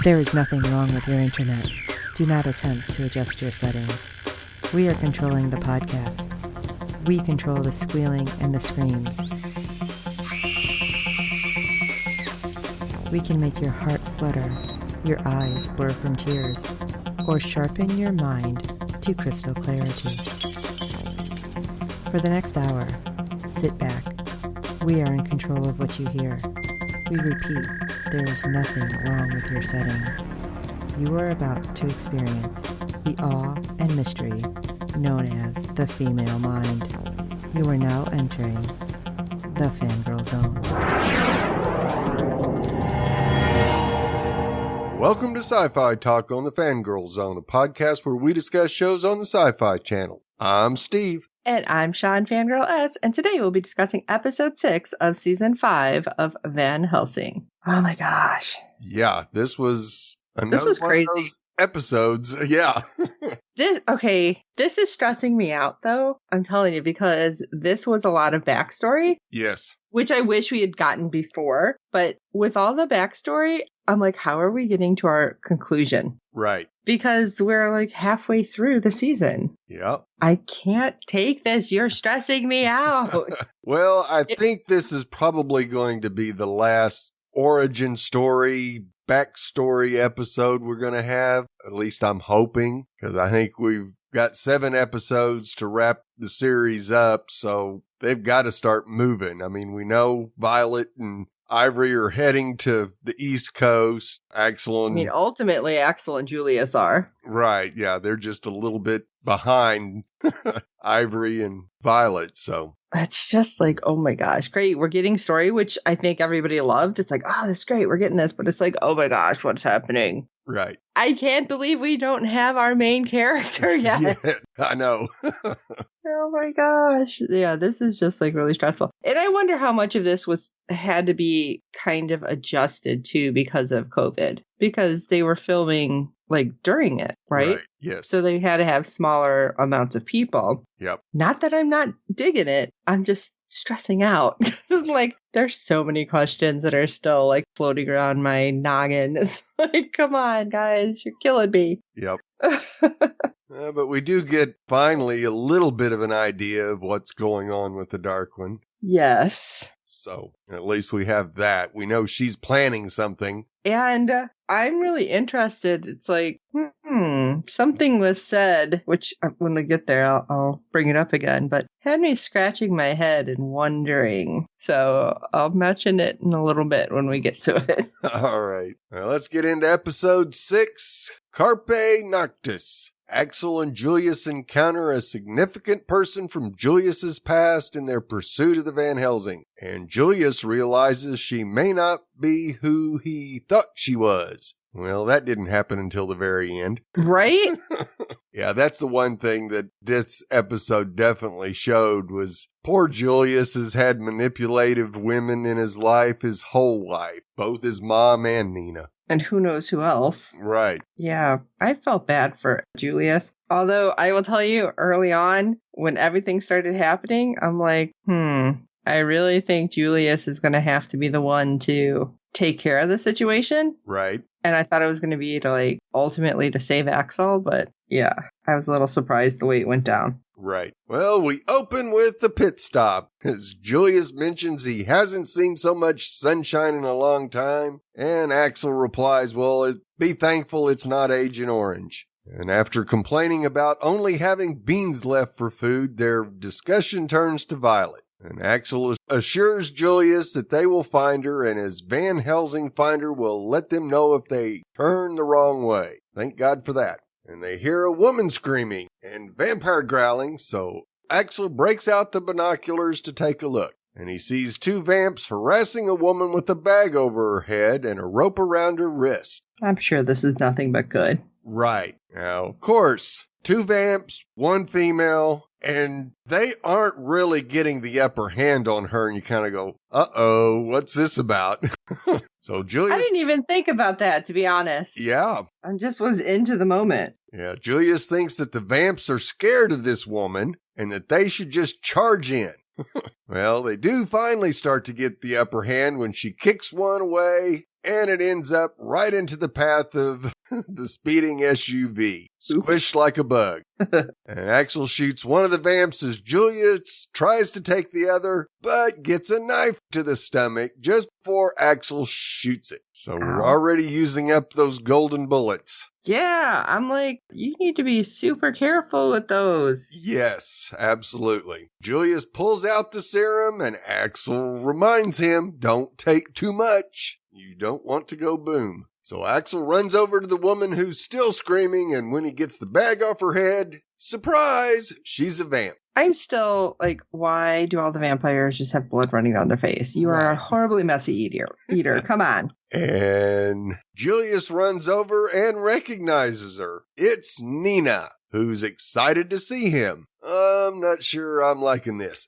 There is nothing wrong with your internet. Do not attempt to adjust your settings. We are controlling the podcast. We control the squealing and the screams. We can make your heart flutter, your eyes blur from tears, or sharpen your mind to crystal clarity. For the next hour, sit back. We are in control of what you hear. We repeat, there is nothing wrong with your settings. You are about to experience the awe and mystery known as the female mind. You are now entering the Fangirl Zone. Welcome to Sci-Fi Talk on the Fangirl Zone, a podcast where we discuss shows on the Sci-Fi Channel. I'm Steve. And I'm Sean Fangirl S, and today we'll be discussing episode 6 of season 5 of Van Helsing. Oh my gosh. Yeah, this was another one crazy. of those episodes. Yeah. This is stressing me out, though. I'm telling you, because this was a lot of backstory. Yes. Which I wish we had gotten before. But with all the backstory, I'm like, how are we getting to our conclusion? Right. Because we're like halfway through the season. Yep. I can't take this. You're stressing me out. Well, I think this is probably going to be the last origin story, backstory episode we're going to have. At least I'm hoping, because I think we've got 7 episodes to wrap the series up, so they've got to start moving. I mean, we know Violet and Ivory are heading to the East Coast. Ultimately, Axel and Julius are. Right, yeah, they're just a little bit behind Ivory and Violet, so. It's just like, oh my gosh, great. We're getting story, which I think everybody loved. It's like, oh, this is great. We're getting this. But it's like, oh my gosh, what's happening? Right. I can't believe we don't have our main character yet. Yeah, I know. Oh my gosh. Yeah, this is just like really stressful. And I wonder how much of this had to be kind of adjusted too because of COVID. Because they were filming like during it, right? Yes. So they had to have smaller amounts of people. Yep. Not that I'm not digging it. I'm just stressing out. Like, there's so many questions that are still like floating around my noggin. It's like, come on, guys, you're killing me. Yep. But we do get finally a little bit of an idea of what's going on with the Dark One. Yes. So at least we have that. We know she's planning something. And I'm really interested. It's like, something was said, which when we get there, I'll bring it up again, but had me scratching my head and wondering. So I'll mention it in a little bit when we get to it. All right. Well, let's get into episode 6, Carpe Noctis. Axel and Julius encounter a significant person from Julius's past in their pursuit of the Van Helsing, and Julius realizes she may not be who he thought she was. Well, that didn't happen until the very end. Right? Yeah, that's the one thing that this episode definitely showed was poor Julius has had manipulative women in his life his whole life, both his mom and Nina. And who knows who else. Right. Yeah, I felt bad for Julius. Although I will tell you early on, when everything started happening, I'm like, I really think Julius is going to have to be the one to take care of the situation. Right. And I thought it was going to be to like ultimately to save Axel, but yeah, I was a little surprised the way it went down. Right. Well, we open with the pit stop, as Julius mentions he hasn't seen so much sunshine in a long time, and Axel replies, well, be thankful it's not Agent Orange. And after complaining about only having beans left for food, their discussion turns to Violet. And Axel assures Julius that they will find her, and his Van Helsing finder will let them know if they turn the wrong way. Thank God for that. And they hear a woman screaming and vampire growling, so Axel breaks out the binoculars to take a look. And he sees 2 vamps harassing a woman with a bag over her head and a rope around her wrist. I'm sure this is nothing but good. Right. Now, of course, 2 vamps, 1 female, and they aren't really getting the upper hand on her, and you kind of go, uh-oh, what's this about? So Julius... I didn't even think about that, to be honest. Yeah. I just was into the moment. Yeah, Julius thinks that the vamps are scared of this woman, and that they should just charge in. Well, they do finally start to get the upper hand when she kicks one away and it ends up right into the path of the speeding SUV, squished like a bug. And Axel shoots one of the vamps as Julius tries to take the other, but gets a knife to the stomach just before Axel shoots it. So we're already using up those golden bullets. Yeah, I'm like, you need to be super careful with those. Yes, absolutely. Julius pulls out the serum and Axel reminds him, don't take too much. You don't want to go boom. So Axel runs over to the woman who's still screaming, and when he gets the bag off her head, surprise, she's a vamp. I'm still like, why do all the vampires just have blood running down their face? You are a horribly messy eater. Come on. And Julius runs over and recognizes her. It's Nina, who's excited to see him. I'm not sure I'm liking this.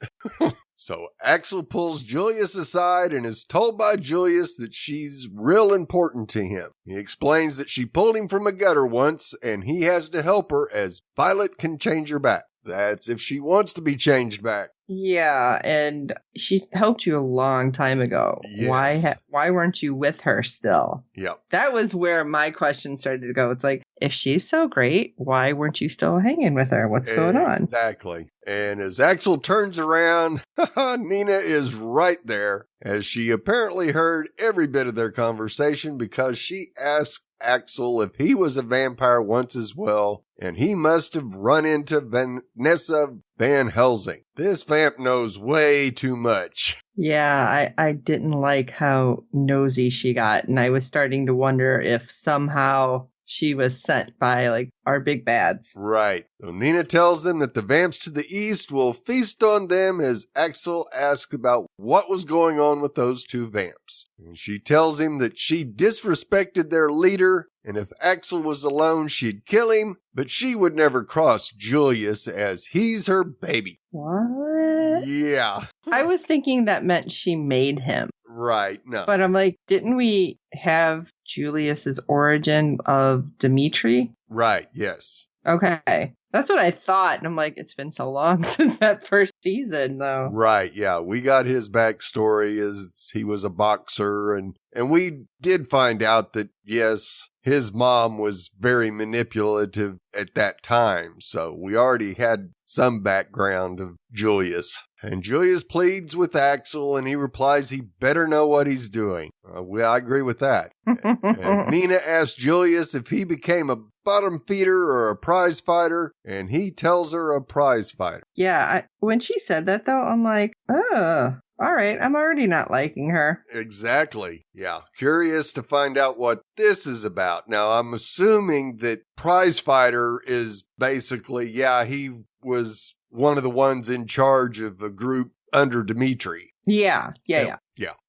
So Axel pulls Julius aside and is told by Julius that she's real important to him. He explains that she pulled him from a gutter once and he has to help her as Violet can change her back. That's if she wants to be changed back. Yeah, and she helped you a long time ago. Yes. Why weren't you with her still? Yep. That was where my question started to go. It's like, if she's so great, why weren't you still hanging with her? What's going on? Exactly. And as Axel turns around, Nina is right there, as she apparently heard every bit of their conversation because she asked Axel if he was a vampire once as well, and he must have run into Vanessa Van Helsing. This vamp knows way too much. Yeah, I didn't like how nosy she got, and I was starting to wonder if somehow she was sent by, like, our big bads. Right. So Nina tells them that the vamps to the east will feast on them as Axel asks about what was going on with those two vamps. And she tells him that she disrespected their leader, and if Axel was alone, she'd kill him, but she would never cross Julius as he's her baby. What? Yeah. I was thinking that meant she made him. Right. No. But I'm like, didn't we have Julius's origin of Dimitri? Right. Yes. Okay. That's what I thought. And I'm like, it's been so long since that first season, though. Right. Yeah. We got his backstory as he was a boxer, and we did find out that, yes, his mom was very manipulative at that time. So we already had some background of Julius. And Julius pleads with Axel, and he replies he better know what he's doing. I agree with that. And Nina asks Julius if he became a bottom feeder or a prize fighter, and he tells her a prize fighter. Yeah, when she said that, though, I'm like, oh, all right, I'm already not liking her. Exactly. Yeah. Curious to find out what this is about. Now, I'm assuming that prize fighter is basically, he was one of the ones in charge of a group under Dimitri. Yeah.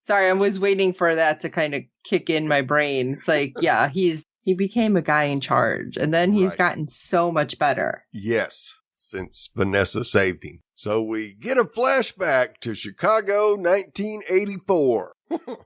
Sorry, I was waiting for that to kind of kick in my brain. It's like, yeah, he became a guy in charge, and then he's gotten so much better. Yes, since Vanessa saved him. So we get a flashback to Chicago, 1984.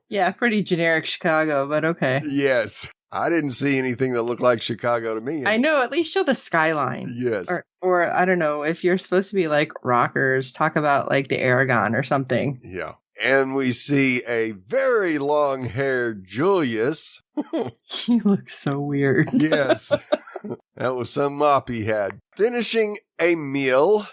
Yeah, pretty generic Chicago, but okay. Yes. I didn't see anything that looked like Chicago to me. I know, at least show the skyline. Yes. Or I don't know, if you're supposed to be like rockers, talk about like the Aragon or something. Yeah. And we see a very long-haired Julius. He looks so weird. Yes. That was some mop he had. Finishing a meal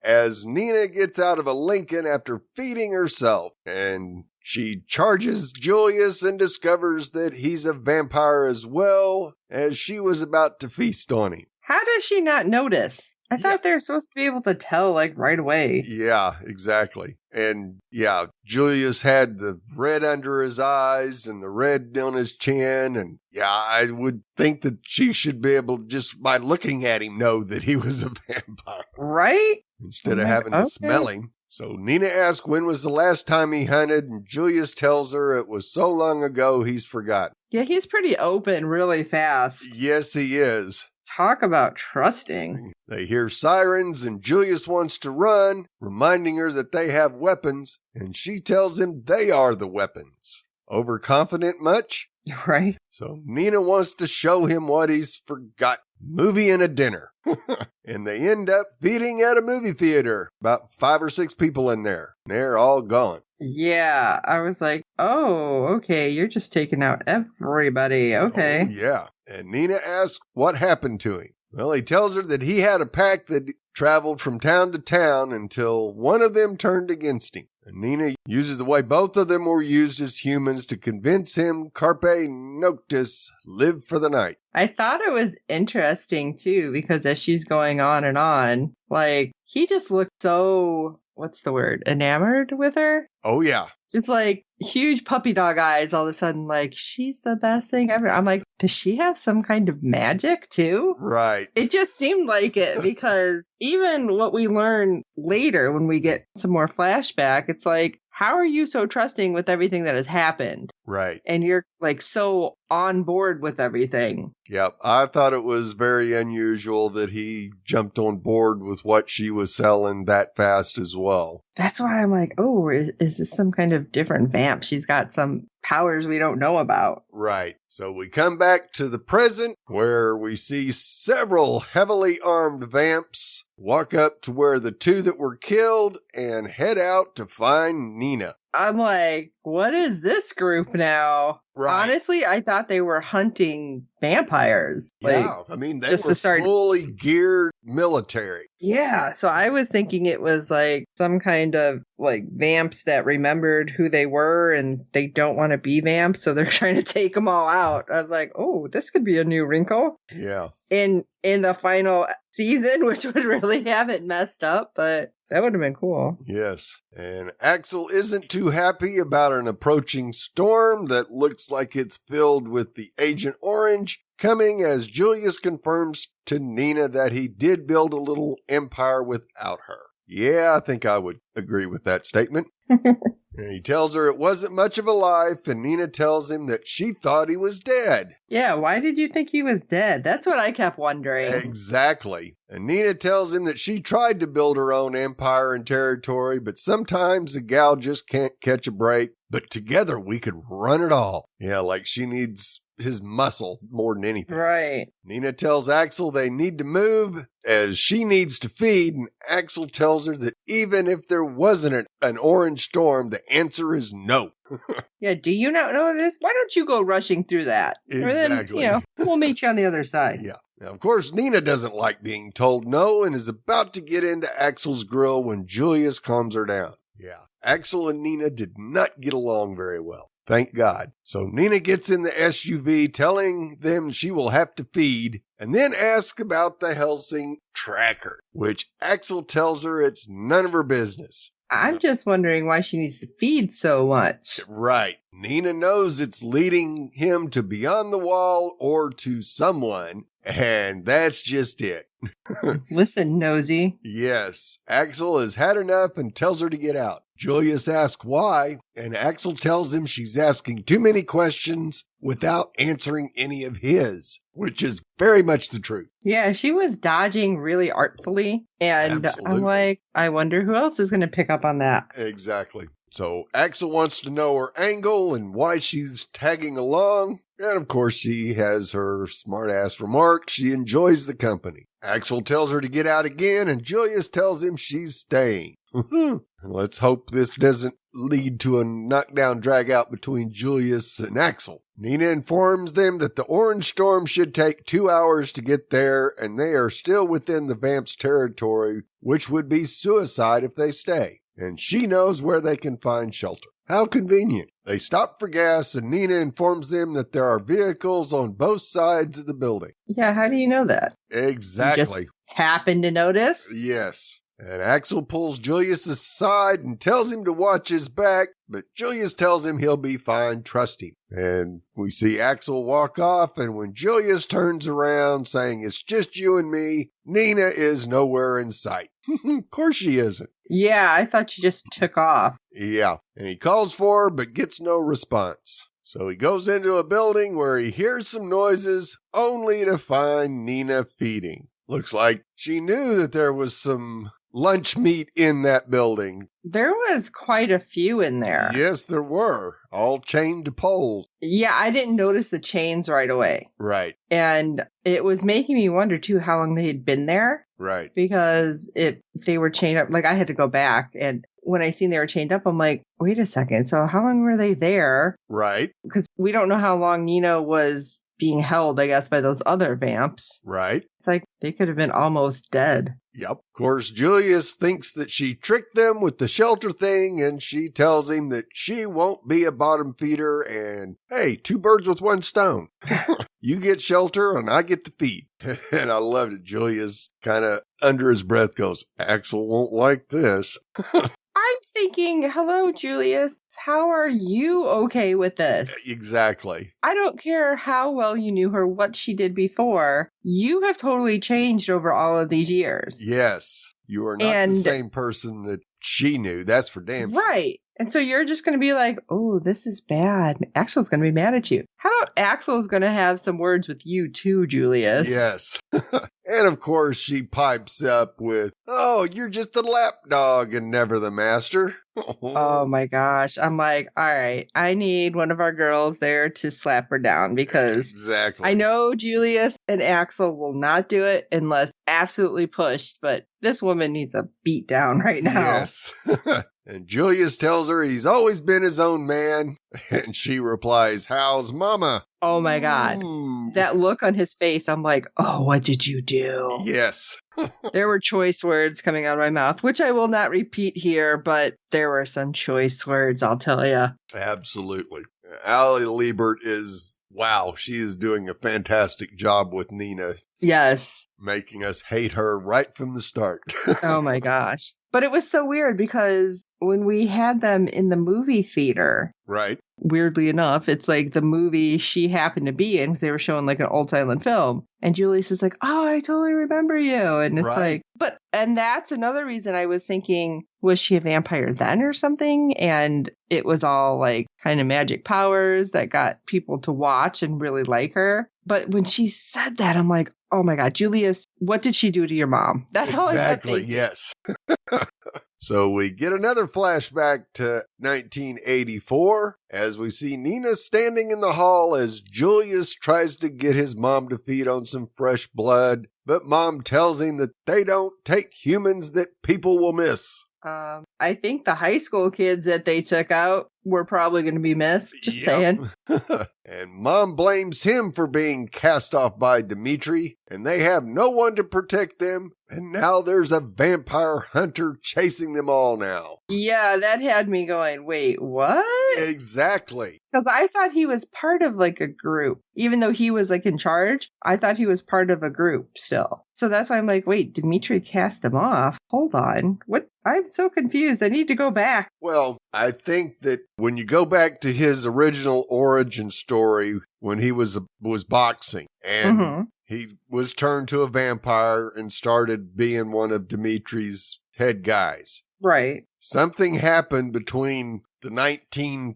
as Nina gets out of a Lincoln after feeding herself. And she charges Julius and discovers that he's a vampire as well, as she was about to feast on him. How does she not notice? I thought they were supposed to be able to tell, like, right away. Yeah, exactly. And yeah, Julius had the red under his eyes and the red on his chin. And yeah, I would think that she should be able, just by looking at him, know that he was a vampire. Right? Instead of having to smell him. So Nina asks when was the last time he hunted, and Julius tells her it was so long ago he's forgotten. Yeah, he's pretty open really fast. Yes, he is. Talk about trusting. They hear sirens, and Julius wants to run, reminding her that they have weapons, and she tells him they are the weapons. Overconfident much? Right. So Nina wants to show him what he's forgotten. movie and a dinner. And they end up feeding at a movie theater. About 5 or 6 people in there. They're all gone. Yeah, I was like, oh, okay, you're just taking out everybody. Okay. Oh, yeah. And Nina asks what happened to him. Well, he tells her that he had a pack that traveled from town to town until one of them turned against him. And Nina uses the way both of them were used as humans to convince him Carpe Noctis live for the night. I thought it was interesting, too, because as she's going on, like, he just looked so, what's the word, enamored with her? Oh, yeah. Just like huge puppy dog eyes all of a sudden, like, she's the best thing ever. I'm like, does she have some kind of magic too? Right. It just seemed like it because even what we learn later when we get some more flashback, it's like, how are you so trusting with everything that has happened? Right. And you're like so on board with everything. Yep. I thought it was very unusual that he jumped on board with what she was selling that fast as well. That's why I'm like, oh, is this some kind of different vamp? She's got some powers we don't know about. Right. So we come back to the present where we see several heavily armed vamps walk up to where the 2 that were killed and head out to find Nina. I'm like, what is this group now? Right. Honestly, I thought they were hunting vampires. Yeah, I mean, they just were to start... fully geared military. Yeah, so I was thinking it was like some kind of like vamps that remembered who they were and they don't want to be vamps, so they're trying to take them all out. I was like, oh, this could be a new wrinkle. Yeah. In the final season, which would really have it messed up, but that would have been cool. Yes. And Axel isn't too happy about an approaching storm that looks like it's filled with the Agent Orange coming as Julius confirms to Nina that he did build a little empire without her. Yeah, I think I would agree with that statement. And he tells her it wasn't much of a life, and Nina tells him that she thought he was dead. Yeah, why did you think he was dead? That's what I kept wondering. Exactly. And Nina tells him that she tried to build her own empire and territory, but sometimes a gal just can't catch a break. But together we could run it all. Yeah, like she needs his muscle more than anything. Right. Nina tells Axel they need to move as she needs to feed, and Axel tells her that even if there wasn't an orange storm, the answer is no. Yeah, do you not know this? Why don't you go rushing through that? Exactly. Or then, we'll meet you on the other side. Yeah. Now, of course, Nina doesn't like being told no and is about to get into Axel's grill when Julius calms her down. Yeah. Axel and Nina did not get along very well. Thank God. So Nina gets in the SUV telling them she will have to feed and then ask about the Helsing tracker, which Axel tells her it's none of her business. I'm just wondering why she needs to feed so much. Right. Nina knows it's leading him to beyond the wall or to someone, and that's just it. Listen, nosy. Yes. Axel has had enough and tells her to get out. Julius asks why, and Axel tells him she's asking too many questions without answering any of his, which is very much the truth. Yeah, she was dodging really artfully, and Absolutely. I'm like, I wonder who else is going to pick up on that. Exactly. So Axel wants to know her angle and why she's tagging along. And of course, she has her smart-ass remark. She enjoys the company. Axel tells her to get out again, and Julius tells him she's staying. Let's hope this doesn't lead to a knockdown drag out between Julius and Axel. Nina informs them that the orange storm should take 2 hours to get there, and they are still within the vamp's territory, which would be suicide if they stay. And she knows where they can find shelter. How convenient. They stop for gas, and Nina informs them that there are vehicles on both sides of the building. Yeah, how do you know that? Exactly. You just happen to notice? Yes. And Axel pulls Julius aside and tells him to watch his back, but Julius tells him he'll be fine, trust him. And we see Axel walk off, and when Julius turns around saying it's just you and me, Nina is nowhere in sight. Of course she isn't. Yeah, I thought she just took off. Yeah, and he calls for her but gets no response. So he goes into a building where he hears some noises only to find Nina feeding. Looks like she knew that there was some lunch meat in that building. There was quite a few in there. Yes, there were. All chained to poles. Yeah, I didn't notice the chains right away. Right. And it was making me wonder, too, how long they had been there. Right. Because if they were chained up, like I had to go back. And when I seen they were chained up, I'm like, wait a second. So how long were they there? Right. Because we don't know how long Nina was being held, I guess, by those other vamps. Right. It's like they could have been almost dead. Yep. Of course, Julius thinks that she tricked them with the shelter thing, and she tells him that she won't be a bottom feeder, and hey, 2 birds with 1 stone. You get shelter, and I get to feed. And I loved it. Julius kind of under his breath goes, Axel won't like this. I'm thinking, hello, Julius. How are you okay with this? Exactly. I don't care how well you knew her, what she did before. You have totally changed over all of these years. Yes. You are not the same person that she knew. That's for damn sure. Right. And so you're just going to be like, oh, this is bad. Axel's going to be mad at you. How about Axel's going to have some words with you too, Julius? Yes. And of course, she pipes up with, oh, you're just a lapdog and never the master. Oh my gosh. I'm like, all right, I need one of our girls there to slap her down because exactly. I know Julius and Axel will not do it unless absolutely pushed, but this woman needs a beat down right now. Yes. And Julius tells her he's always been his own man. And she replies, how's mama? Oh my God. That look on his face, I'm like, oh, what did you do? Yes. There were choice words coming out of my mouth, which I will not repeat here, but there were some choice words, I'll tell you. Absolutely. Allie Liebert is, wow, she is doing a fantastic job with Nina. Yes. Making us hate her right from the start. Oh my gosh. But it was so weird because when we had them in the movie theater, right? Weirdly enough, it's like the movie she happened to be in because they were showing like an old silent film. And Julius is like, oh, I totally remember you. And it's like, and that's another reason I was thinking, was she a vampire then or something? And it was all like kind of magic powers that got people to watch and really like her. But when she said that, I'm like, oh my God, Julius, what did she do to your mom? That's all I kept thinking. Yes. So we get another flashback to 1984 as we see Nina standing in the hall as Julius tries to get his mom to feed on some fresh blood, but mom tells him that they don't take humans that people will miss. I think the high school kids that they took out were probably going to be missed. Just saying. And mom blames him for being cast off by Dimitri, and they have no one to protect them. And now there's a vampire hunter chasing them all now. Yeah, that had me going, wait, what? Exactly. Because I thought he was part of like a group. Even though he was like in charge, I thought he was part of a group still. So that's why I'm like, wait, Dimitri cast him off? Hold on. What? I'm so confused. I need to go back. Well, I think that when you go back to his original origin story, when he was boxing and he was turned to a vampire and started being one of Dimitri's head guys. Right. Something happened between the 1920s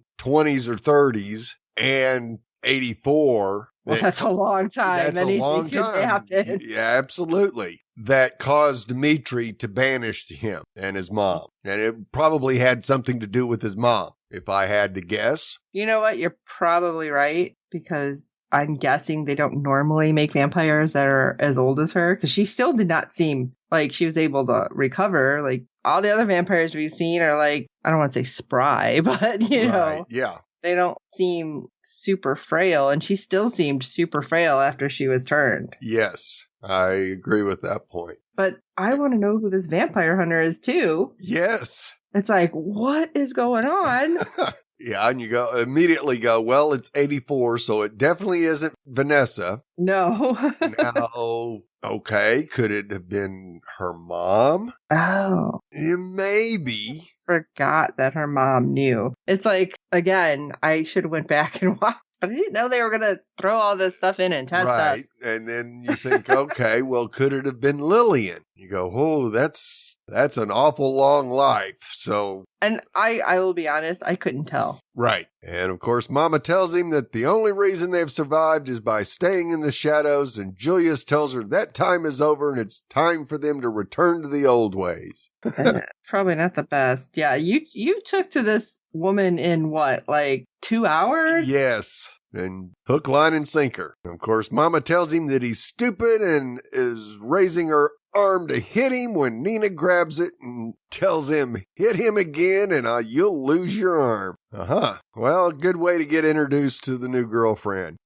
or 30s and 84. Well, that's a long time. That's a long time. Yeah, absolutely. That caused Dimitri to banish him and his mom. And it probably had something to do with his mom, if I had to guess. You know what? You're probably right, because I'm guessing they don't normally make vampires that are as old as her, because she still did not seem like she was able to recover. Like all the other vampires we've seen are like, I don't want to say spry, but you know. Yeah. They don't seem super frail, and she still seemed super frail after she was turned. Yes, I agree with that point. But I want to know who this vampire hunter is, too. Yes. It's like, what is going on? Yeah, and you immediately go, well, it's 84, so it definitely isn't Vanessa. No. Now, okay, could it have been her mom? Oh. Maybe. Forgot that her mom knew. It's like, again, I should have went back and watched, But I didn't know they were going to throw all this stuff in and test us. Right. And then you think, okay, well, could it have been Lillian? You go, oh, that's an awful long life. So. And I will be honest, I couldn't tell. Right. And of course, Mama tells him that the only reason they've survived is by staying in the shadows. And Julius tells her that time is over and it's time for them to return to the old ways. Probably not the best. Yeah, you took to this woman in what, like 2 hours? Yes. And hook, line, and sinker. And of course, Mama tells him that he's stupid and is raising her arm to hit him when Nina grabs it and tells him, hit him again and you'll lose your arm. Well, good way to get introduced to the new girlfriend.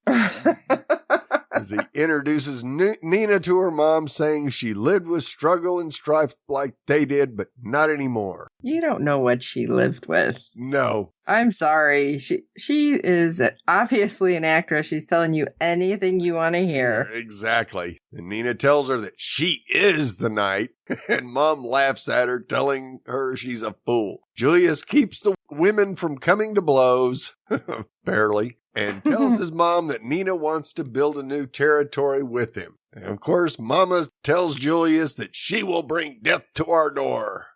As he introduces Nina to her mom, saying she lived with struggle and strife like they did, but not anymore. You don't know what she lived with. No. I'm sorry. She is obviously an actress. She's telling you anything you want to hear. Exactly. And Nina tells her that she is the knight, and Mom laughs at her, telling her she's a fool. Julius keeps the women from coming to blows, barely, and tells his mom that Nina wants to build a new territory with him. And of course, Mama tells Julius that she will bring death to our door.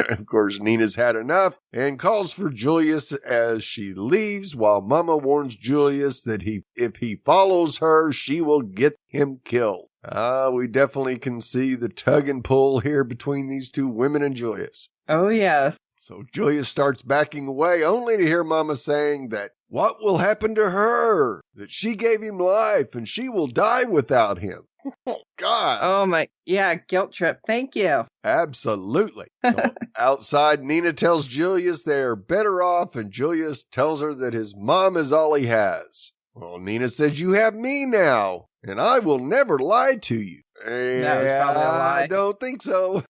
Of course, Nina's had enough and calls for Julius as she leaves, while Mama warns Julius that if he follows her, she will get him killed. We definitely can see the tug and pull here between these two women and Julius. Oh, yes. So Julius starts backing away, only to hear Mama saying that what will happen to her? That she gave him life and she will die without him. God. Oh my, yeah, guilt trip. Thank you. Absolutely. So outside, Nina tells Julius they're better off, and Julius tells her that his mom is all he has. Well, Nina says, you have me now, and I will never lie to you. I don't think so.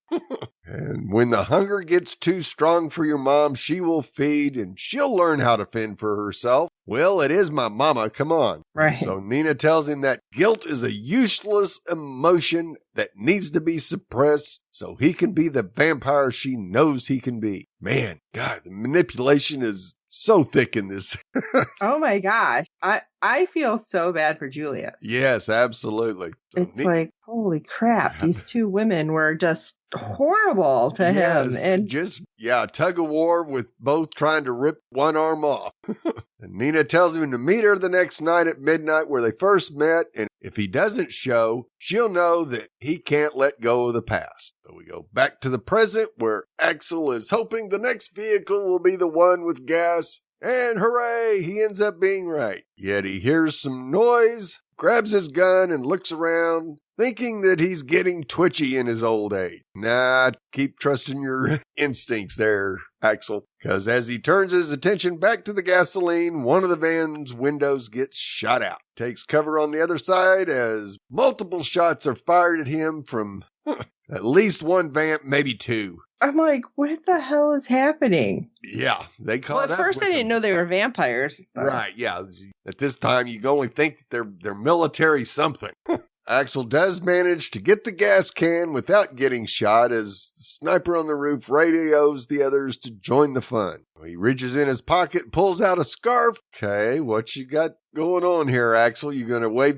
And when the hunger gets too strong for your mom, she will feed and she'll learn how to fend for herself. Well, it is my mama. Come on. Right. So Nina tells him that guilt is a useless emotion that needs to be suppressed so he can be the vampire she knows he can be. Man, God, the manipulation is so thick in this. Oh my gosh. I feel so bad for Julius. Yes, absolutely. So it's like, holy crap. These two women were just horrible to him. And just, tug of war with both trying to rip one arm off. And Nina tells him to meet her the next night at midnight where they first met. And if he doesn't show, she'll know that he can't let go of the past. So we go back to the present where Axel is hoping the next vehicle will be the one with gas. And hooray, he ends up being right. Yet he hears some noise, grabs his gun, and looks around, thinking that he's getting twitchy in his old age. Nah, keep trusting your instincts there, Axel. Because as he turns his attention back to the gasoline, one of the van's windows gets shot out. Takes cover on the other side as multiple shots are fired at him from at least one vamp, maybe two. I'm like, what the hell is happening? Yeah, they caught up. Well, at first I didn't know they were vampires. Right, yeah. At this time, you only think that they're military something. Axel does manage to get the gas can without getting shot as the sniper on the roof radios the others to join the fun. He reaches in his pocket, pulls out a scarf. Okay, what you got going on here, Axel? You going to wave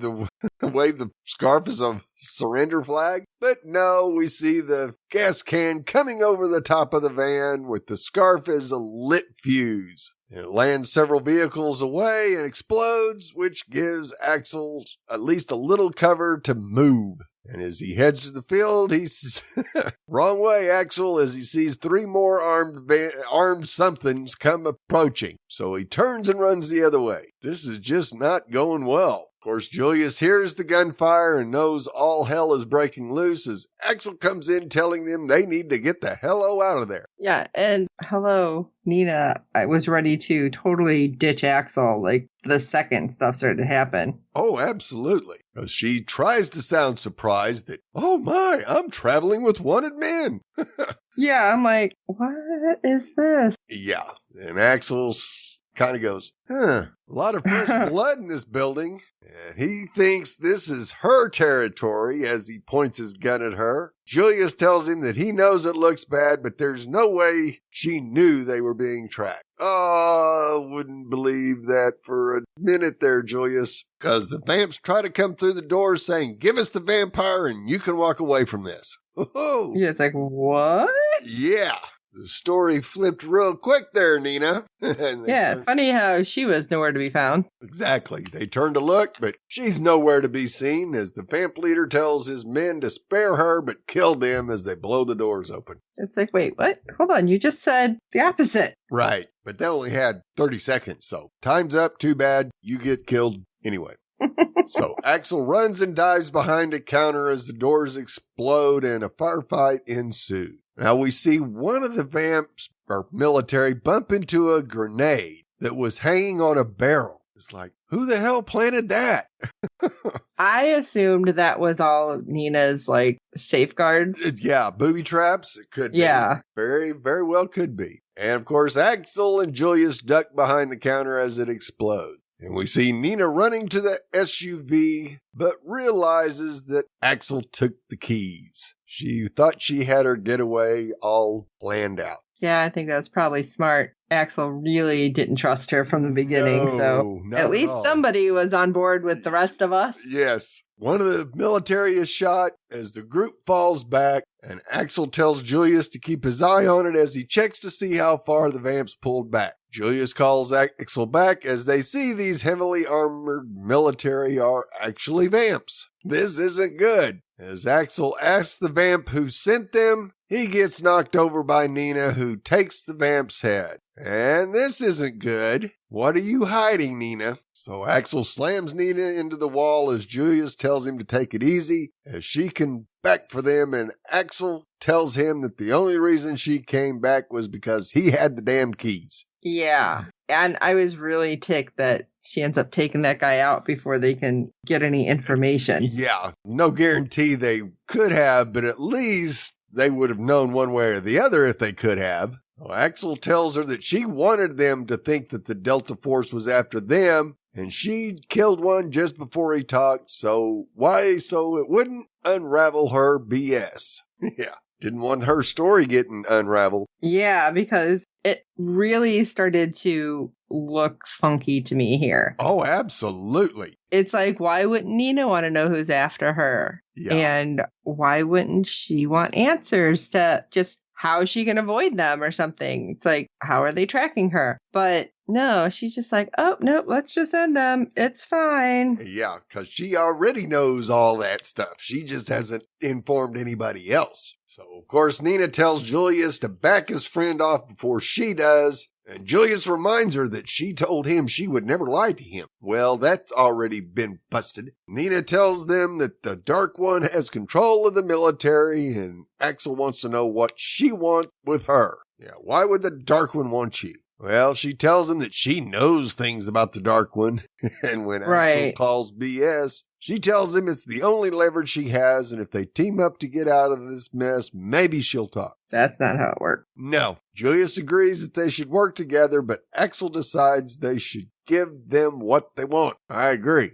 the scarf as a surrender flag? But no, we see the gas can coming over the top of the van with the scarf as a lit fuse. It lands several vehicles away and explodes, which gives Axel at least a little cover to move. And as he heads to the field, he's wrong way, Axel, as he sees three more armed somethings come approaching. So he turns and runs the other way. This is just not going well. Of course, Julius hears the gunfire and knows all hell is breaking loose as Axel comes in telling them they need to get the hello out of there. Yeah, and hello, Nina. I was ready to totally ditch Axel like the second stuff started to happen. Oh, absolutely. Because she tries to sound surprised that, oh my, I'm traveling with wanted men. Yeah, I'm like, what is this? Yeah, and Axel kind of goes, a lot of fresh blood in this building. And he thinks this is her territory as he points his gun at her. Julius tells him that he knows it looks bad, but there's no way she knew they were being tracked. Oh, wouldn't believe that for a minute there, Julius, because the vamps try to come through the door saying, give us the vampire and you can walk away from this. Oh, Yeah, it's like, what? yeah. The story flipped real quick there, Nina. Funny how she was nowhere to be found. Exactly. They turn to look, but she's nowhere to be seen as the vamp leader tells his men to spare her but kill them as they blow the doors open. It's like, wait, what? Hold on, you just said the opposite. Right, but they only had 30 seconds, so time's up, too bad, you get killed anyway. So Axel runs and dives behind a counter as the doors explode and a firefight ensues. Now we see one of the vamps, or military, bump into a grenade that was hanging on a barrel. It's like, who the hell planted that? I assumed that was all of Nina's, like, safeguards. Yeah, booby traps. It could be. Yeah. Very, very well could be. And of course, Axel and Julius duck behind the counter as it explodes. And we see Nina running to the SUV, but realizes that Axel took the keys. She thought she had her getaway all planned out. Yeah, I think that's probably smart. Axel really didn't trust her from the beginning, so at least somebody was on board with the rest of us. Yes. One of the military is shot as the group falls back, and Axel tells Julius to keep his eye on it as he checks to see how far the vamps pulled back. Julius calls Axel back as they see these heavily armored military are actually vamps. This isn't good. As Axel asks the vamp who sent them, he gets knocked over by Nina, who takes the vamp's head. And this isn't good. What are you hiding, Nina? So Axel slams Nina into the wall as Julius tells him to take it easy as she can back for them, and Axel tells him that the only reason she came back was because he had the damn keys. Yeah, and I was really ticked that she ends up taking that guy out before they can get any information. Yeah, no guarantee they could have, but at least they would have known one way or the other if they could have. Well, Axel tells her that she wanted them to think that the Delta Force was after them, and she killed one just before he talked, so it wouldn't unravel her BS. Yeah, didn't want her story getting unraveled. Yeah, because it really started to look funky to me here. Oh, absolutely. It's like, why wouldn't Nina want to know who's after her? Yeah. And why wouldn't she want answers to just how she can avoid them or something? It's like, how are they tracking her? But no, she's just like, oh, nope, let's just end them. It's fine. Yeah, because she already knows all that stuff. She just hasn't informed anybody else. So, of course, Nina tells Julius to back his friend off before she does, and Julius reminds her that she told him she would never lie to him. Well, that's already been busted. Nina tells them that the Dark One has control of the military, and Axel wants to know what she wants with her. Yeah, why would the Dark One want you? Well, she tells him that she knows things about the Dark One, and when Axel calls BS, she tells him it's the only leverage she has, and if they team up to get out of this mess, maybe she'll talk. That's not how it works. No. Julius agrees that they should work together, but Axel decides they should give them what they want. I agree.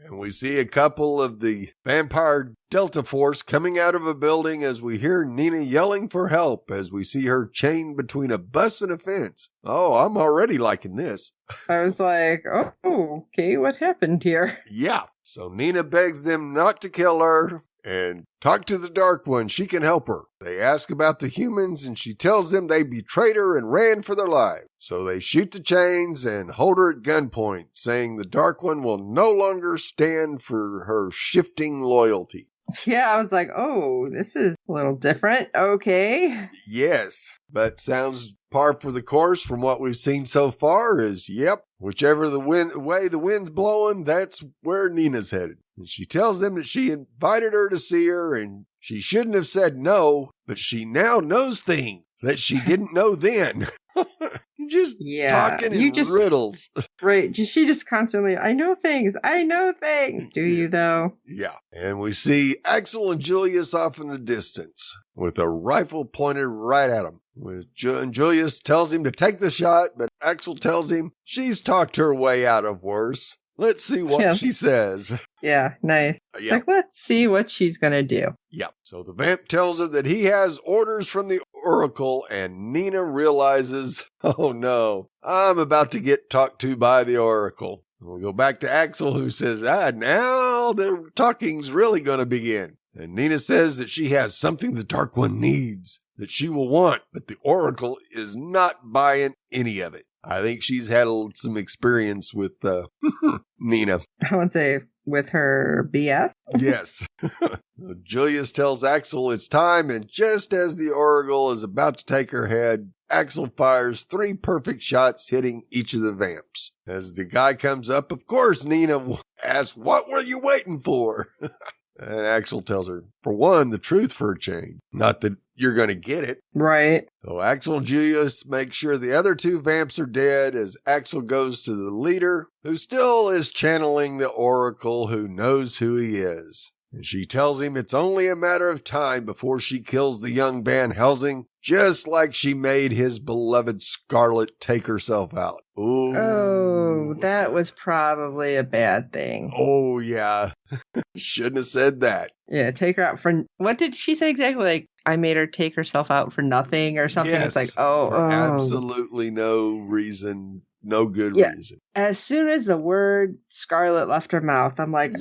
And we see a couple of the vampire Delta Force coming out of a building as we hear Nina yelling for help as we see her chained between a bus and a fence. Oh, I'm already liking this. I was like, oh, okay, what happened here? Yeah. So Nina begs them not to kill her and talk to the Dark One. She can help her. They ask about the humans, and she tells them they betrayed her and ran for their lives. So they shoot the chains and hold her at gunpoint, saying the Dark One will no longer stand for her shifting loyalty. Yeah, I was like, oh, this is a little different. Okay. Yes, but sounds par for the course from what we've seen so far is, yep, whichever way the wind's blowing, that's where Nina's headed. And she tells them that she invited her to see her and she shouldn't have said no, but she now knows things that she didn't know then. Just talking in riddles. Right. She just constantly, I know things. Do you, though? Yeah. And we see Axel and Julius off in the distance with a rifle pointed right at him. And Julius tells him to take the shot, but Axel tells him she's talked her way out of worse. Let's see what she says. Yeah, nice. It's like, let's see what she's going to do. Yeah. So the vamp tells her that he has orders from the Oracle, and Nina realizes, oh no, I'm about to get talked to by the Oracle. We'll go back to Axel, who says, now the talking's really going to begin. And Nina says that she has something the Dark One needs, that she will want, but the Oracle is not buying any of it. I think she's had some experience with Nina. I would say with her BS. Yes. Julius tells Axel it's time, and just as the Oracle is about to take her head, Axel fires 3 perfect shots hitting each of the vamps. As the guy comes up, of course, Nina asks, what were you waiting for? And Axel tells her, for one, the truth for a change. Not that you're going to get it. Right. So Axel and Julius make sure the other 2 vamps are dead as Axel goes to the leader, who still is channeling the Oracle, who knows who he is. And she tells him it's only a matter of time before she kills the young Van Helsing, just like she made his beloved Scarlet take herself out. Ooh. Oh, that was probably a bad thing. Oh, yeah. Shouldn't have said that. Yeah, take her out for... What did she say exactly? Like, I made her take herself out for nothing or something? Yes. It's like, oh. Absolutely no reason. No good reason. As soon as the word Scarlet left her mouth, I'm like,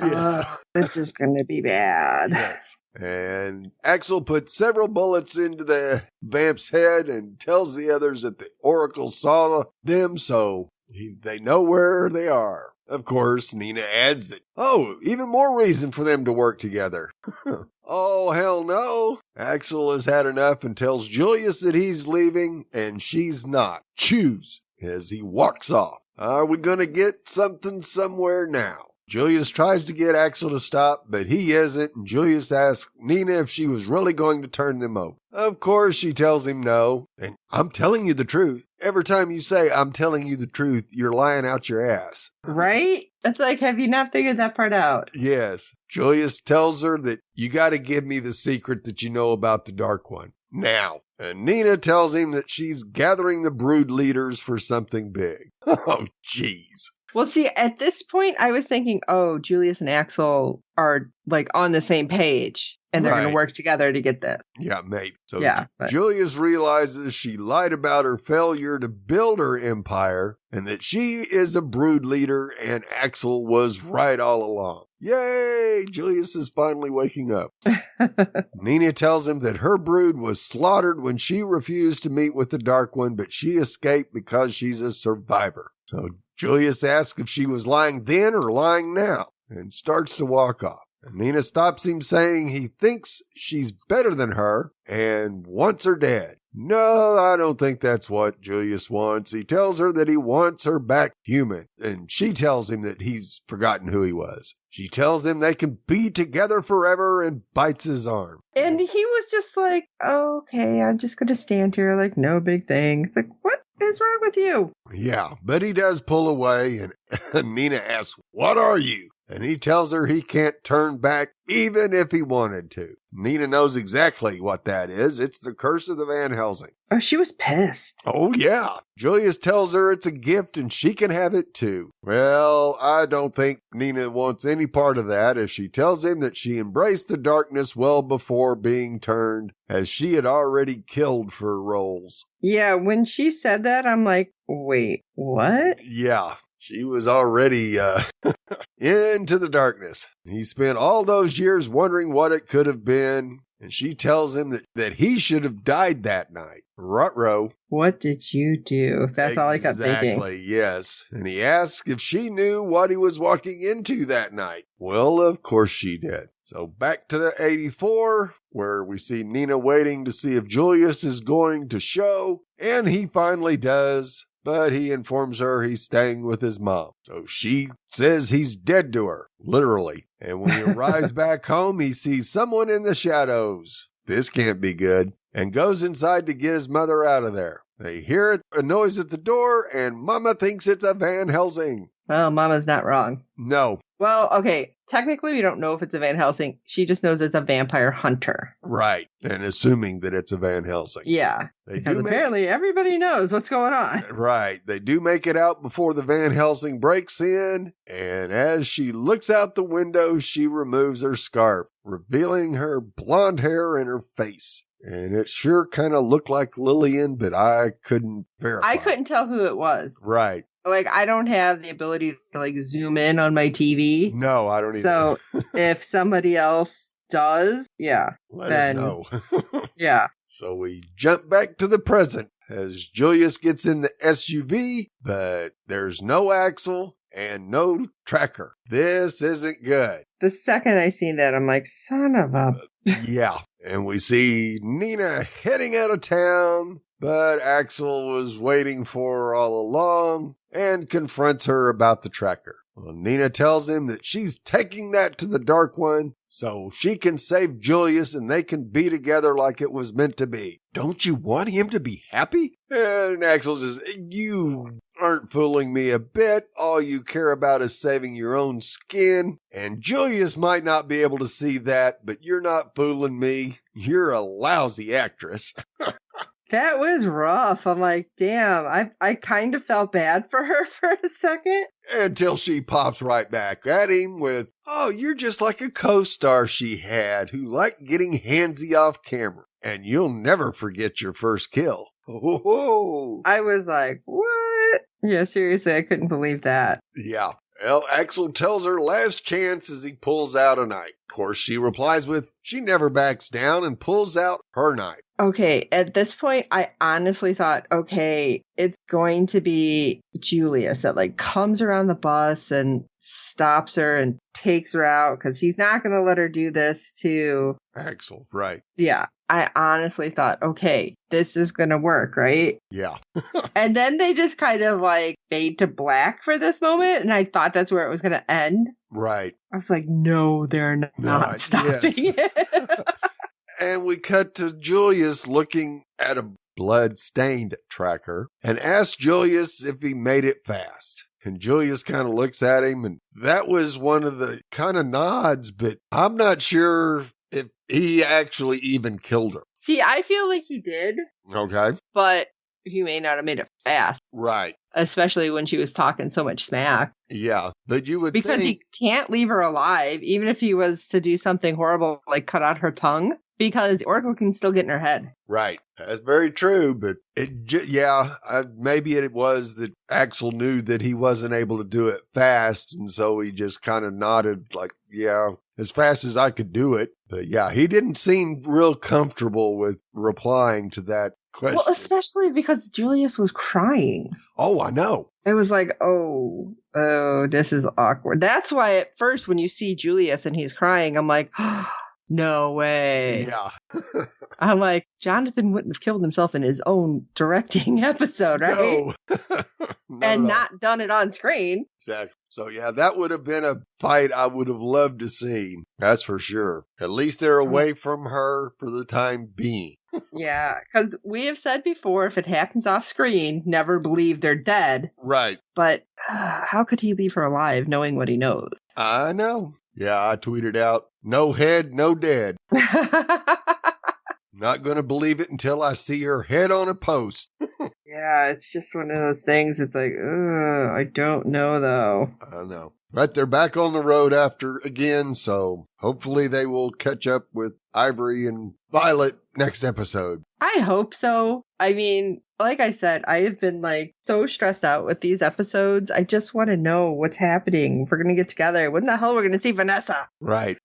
this is going to be bad. Yes. And Axel puts several bullets into the vamp's head and tells the others that the Oracle saw them, so they know where they are. Of course, Nina adds that, even more reason for them to work together. Oh, hell no. Axel has had enough and tells Julius that he's leaving, and she's not. Choose. As he walks off. Are we going to get something somewhere now? Julius tries to get Axel to stop, but he isn't, and Julius asks Nina if she was really going to turn them over. Of course, she tells him no, and I'm telling you the truth. Every time you say, I'm telling you the truth, you're lying out your ass. Right? It's like, have you not figured that part out? Yes. Julius tells her that you got to give me the secret that you know about the Dark One. Now. And Nina tells him that she's gathering the brood leaders for something big. Oh, jeez. Well, see, at this point, I was thinking, Julius and Axel are like on the same page and they're going to work together to get this. Yeah, maybe. So Julius realizes she lied about her failure to build her empire and that she is a brood leader and Axel was right all along. Yay! Julius is finally waking up. Nina tells him that her brood was slaughtered when she refused to meet with the Dark One, but she escaped because she's a survivor. So Julius asks if she was lying then or lying now and starts to walk off. And Nina stops him, saying he thinks she's better than her and wants her dead. No, I don't think that's what Julius wants. He tells her that he wants her back human, and she tells him that he's forgotten who he was. She tells him they can be together forever and bites his arm. And he was just like, okay, I'm just going to stand here like no big thing. It's like, what is wrong with you? Yeah, but he does pull away, and Nina asks, what are you? And he tells her he can't turn back even if he wanted to. Nina knows exactly what that is. It's the curse of the Van Helsing. Oh, she was pissed. Oh, yeah. Julius tells her it's a gift and she can have it too. Well, I don't think Nina wants any part of that, as she tells him that she embraced the darkness well before being turned, as she had already killed for roles. Yeah, when she said that, I'm like, wait, what? Yeah. She was already into the darkness. He spent all those years wondering what it could have been, and she tells him that he should have died that night. Ruh-roh. What did you do? That's all I kept thinking. Exactly, yes. And he asks if she knew what he was walking into that night. Well, of course she did. So back to the 84, where we see Nina waiting to see if Julius is going to show, and he finally does. But he informs her he's staying with his mom. So she says he's dead to her, literally. And when he arrives back home, he sees someone in the shadows. This can't be good. And goes inside to get his mother out of there. They hear a noise at the door, and Mama thinks it's a Van Helsing. Well, Mama's not wrong. No. Well, okay. Technically, we don't know if it's a Van Helsing. She just knows it's a vampire hunter. Right. And assuming that it's a Van Helsing. Yeah. Because apparently everybody knows what's going on. Right. They do make it out before the Van Helsing breaks in. And as she looks out the window, she removes her scarf, revealing her blonde hair and her face. And it sure kind of looked like Lillian, but I couldn't verify. I couldn't tell who it was. Right. Like, I don't have the ability to, like, zoom in on my TV. No, I don't either. So, if somebody else does, yeah. Let us know. Yeah. So we jump back to the present as Julius gets in the SUV, but there's no Axel and no tracker. This isn't good. The second I seen that, I'm like, son of a... Yeah. And we see Nina heading out of town, but Axel was waiting for her all along and confronts her about the tracker. Well, Nina tells him that she's taking that to the Dark One so she can save Julius and they can be together like it was meant to be. Don't you want him to be happy? And Axel says, you aren't fooling me a bit. All you care about is saving your own skin. And Julius might not be able to see that, but you're not fooling me. You're a lousy actress. That was rough. I'm like, damn, I kind of felt bad for her for a second. Until she pops right back at him with, oh, you're just like a co-star she had who liked getting handsy off camera. And you'll never forget your first kill. Oh. I was like, what? Yeah, seriously, I couldn't believe that. Yeah. Well, Axel tells her last chance as he pulls out a knife. Of course, she replies with, she never backs down and pulls out her knife. Okay, at this point, I honestly thought, okay, it's going to be Julius that, like, comes around the bus and stops her and takes her out because he's not going to let her do this to Axel, right. Yeah, I honestly thought, okay, this is going to work, right? Yeah. And then they just kind of, like, fade to black for this moment, and I thought that's where it was going to end. Right. I was like, no, they're not stopping it. And we cut to Julius looking at a blood-stained tracker and asks Julius if he made it fast. And Julius kind of looks at him, and that was one of the kind of nods, but I'm not sure if he actually even killed her. See, I feel like he did. Okay. But he may not have made it fast. Right. Especially when she was talking so much smack. Yeah, but you would Because think... he can't leave her alive, even if he was to do something horrible, like cut out her tongue. Because Oracle can still get in her head. Right. That's very true. But maybe it was that Axel knew that he wasn't able to do it fast. And so he just kind of nodded like, yeah, as fast as I could do it. But yeah, he didn't seem real comfortable with replying to that question. Well, especially because Julius was crying. Oh, I know. It was like, oh, this is awkward. That's why at first when you see Julius and he's crying, I'm like, no way. Yeah. I'm like, Jonathan wouldn't have killed himself in his own directing episode, right? No. And not done it on screen. Exactly. So, yeah, that would have been a fight I would have loved to see. That's for sure. At least they're away from her for the time being. Yeah, because we have said before, if it happens off screen, never believe they're dead. Right. But how could he leave her alive knowing what he knows? I know. Yeah, I tweeted out, no head, no dead. Not going to believe it until I see her head on a post. Yeah, it's just one of those things. It's like, I don't know, though. I know. But they're back on the road after again, so hopefully they will catch up with Ivory and Violet next episode. I hope so. I mean, like I said, I have been like so stressed out with these episodes. I just want to know what's happening. If we're going to get together, when the hell we're going to see Vanessa? Right.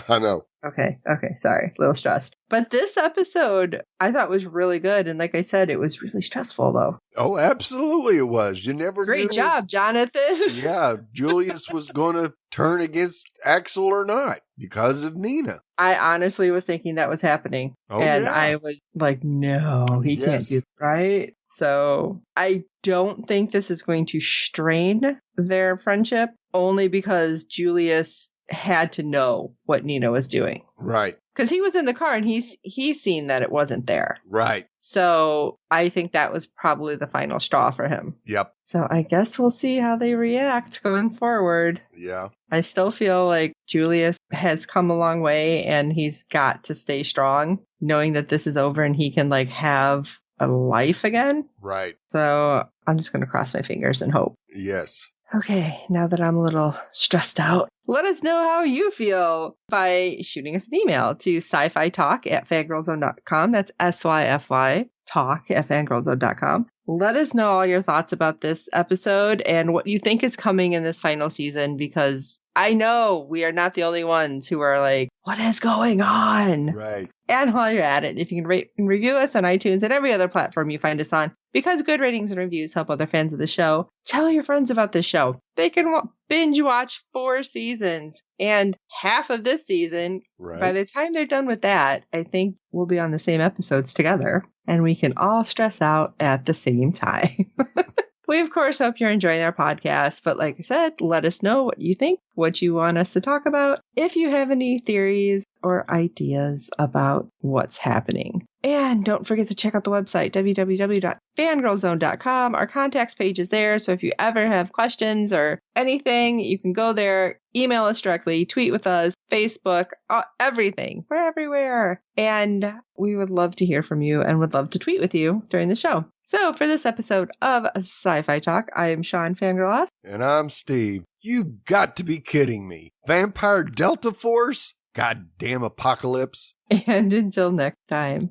I know. Okay. Sorry. A little stressed. But this episode I thought was really good. And like I said, it was really stressful though. Oh, absolutely it was. You never Great job, Jonathan. Yeah. Julius was going to turn against Axel or not because of Nina. I honestly was thinking that was happening. Oh, and yeah. I was like, no, he can't do that, right? So I don't think this is going to strain their friendship only because Julius had to know what Nina was doing. Right. because he was in the car and he's seen that it wasn't there. Right. So I think that was probably the final straw for him. Yep. So I guess we'll see how they react going forward. Yeah. I still feel like Julius has come a long way and he's got to stay strong, knowing that this is over and he can like have a life again. Right. So I'm just going to cross my fingers and hope. Yes. Okay, now that I'm a little stressed out, let us know how you feel by shooting us an email to sci-fi talk@fangirlzone.com. That's SYFY talk@fangirlzone.com. Let us know all your thoughts about this episode and what you think is coming in this final season, because I know we are not the only ones who are like, what is going on? Right. And while you're at it, if you can rate and review us on iTunes and every other platform you find us on, because good ratings and reviews help other fans of the show, tell your friends about the show. They can binge watch 4 seasons and half of this season. Right. By the time they're done with that, I think we'll be on the same episodes together and we can all stress out at the same time. We, of course, hope you're enjoying our podcast, but like I said, let us know what you think, what you want us to talk about, if you have any theories or ideas about what's happening. And don't forget to check out the website, www.fangirlzone.com. Our contacts page is there, so if you ever have questions or anything, you can go there, email us directly, tweet with us, Facebook, everything. We're everywhere. And we would love to hear from you and would love to tweet with you during the show. So for this episode of Sci-Fi Talk, I am Sean Fangirl. And I'm Steve. You got to be kidding me. Vampire Delta Force? Goddamn apocalypse. And until next time.